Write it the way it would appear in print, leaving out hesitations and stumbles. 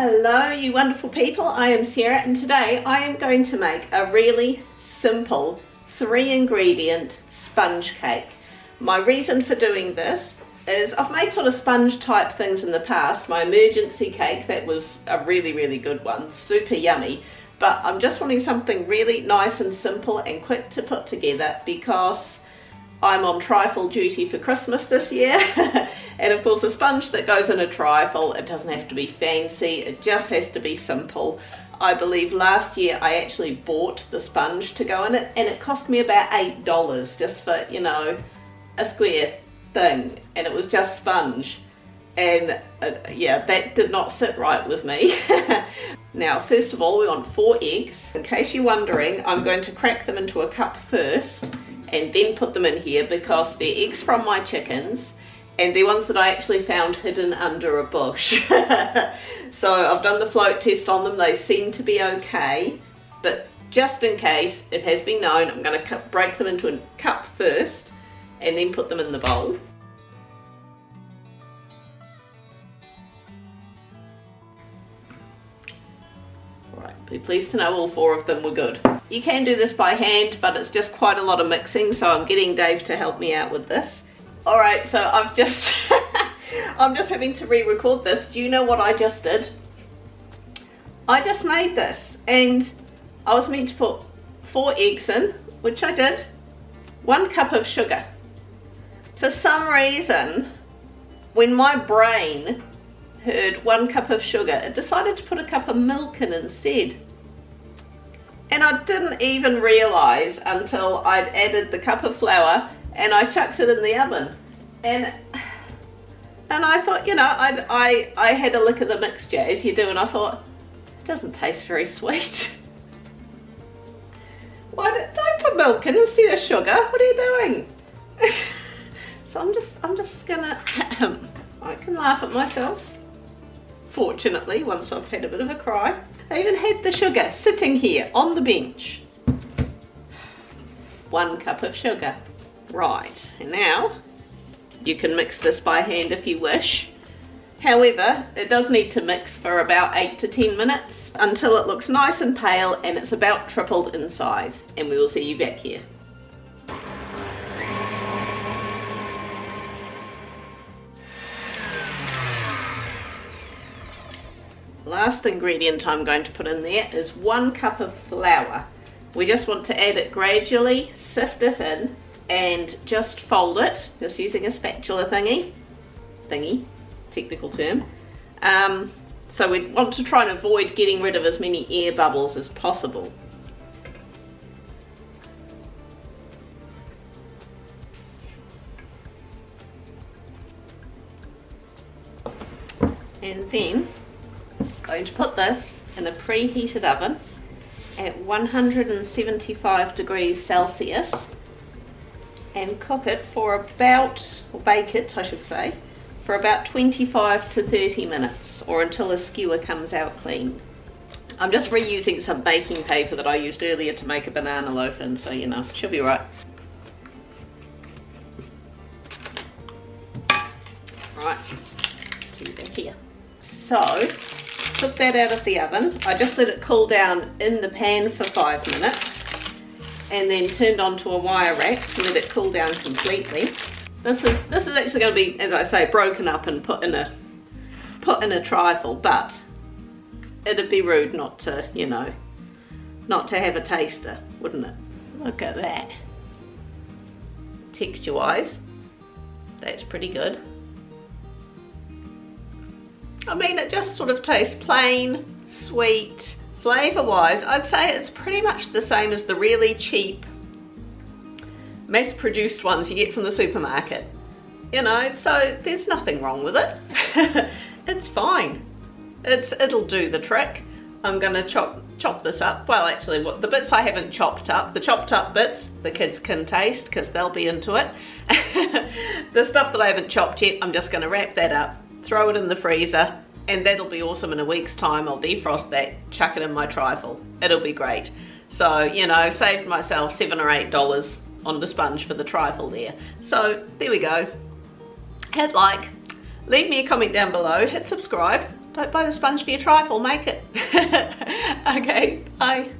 Hello you wonderful people, I am Sarah and today I am going to make a really simple 3-ingredient sponge cake. My reason for doing this is I've made sort of sponge type things in the past. My emergency cake, that was a really good one, super yummy, but I'm just wanting something really nice and simple and quick to put together because I'm on trifle duty for Christmas this year. And of course the sponge that goes in a trifle, it doesn't have to be fancy, it just has to be simple. I believe last year I actually bought the sponge to go in it and it cost me about $8 just for, you know, a square thing, and it was just sponge. And yeah, that did not sit right with me. Now first of all we want 4 eggs. In case you're wondering, I'm going to crack them into a cup first and then put them in here because they're eggs from my chickens and they're ones that I actually found hidden under a bush. So I've done the float test on them, they seem to be okay, but just in case, it has been known, I'm going to break them into a cup first and then put them in the bowl. Alright, be pleased to know all 4 of them were good. You can do this by hand, but it's just quite a lot of mixing, so I'm getting Dave to help me out with this. Alright, so I've just I'm just having to re-record this. Do you know what I just did? I just made this and I was meant to put 4 eggs in, which I did, 1 cup of sugar. For some reason, when my brain heard 1 cup of sugar, it decided to put a cup of milk in instead. And I didn't even realise until I'd added the cup of flour and I chucked it in the oven. And I thought, you know, I had a look at the mixture as you do, and I thought, it doesn't taste very sweet. Don't put milk in instead of sugar. What are you doing? So I'm just gonna I can laugh at myself. Fortunately, once I've had a bit of a cry, I even had the sugar sitting here on the bench. 1 cup of sugar. Right, and now you can mix this by hand if you wish. However, it does need to mix for about 8 to 10 minutes until it looks nice and pale and it's about tripled in size, and we will see you back here. Last ingredient I'm going to put in there is 1 cup of flour. We just want to add it gradually, sift it in, and just fold it, just using a spatula thingy, technical term. So we want to try and avoid getting rid of as many air bubbles as possible. And then going to put this in a preheated oven at 175 degrees Celsius and cook it for about, or bake it I should say, for about 25 to 30 minutes or until a skewer comes out clean. I'm just reusing some baking paper that I used earlier to make a banana loaf in, so you know, it should be right. Right, do that here. So, took that out of the oven. I just let it cool down in the pan for 5 minutes and then turned onto a wire rack to let it cool down completely. This is actually going to be, as I say, broken up and put in a trifle, but it'd be rude not to, you know, not to have a taster, wouldn't it? Look at that. Texture wise, that's pretty good. I mean, it just sort of tastes plain, sweet. Flavour wise, I'd say it's pretty much the same as the really cheap mass produced ones you get from the supermarket. You know, so there's nothing wrong with it. It's fine. It'll do the trick. I'm gonna chop this up. Well, actually, the bits I haven't chopped up, the chopped up bits, the kids can taste because they'll be into it. The stuff that I haven't chopped yet, I'm just gonna wrap that up, throw it in the freezer, and that'll be awesome. In a week's time I'll defrost that, chuck it in my trifle. It'll be great. So, you know, saved myself $7 or $8 on the sponge for the trifle there. So there we go. Hit like, leave me a comment down below, hit subscribe, Don't buy the sponge for your trifle, make it. Okay, bye.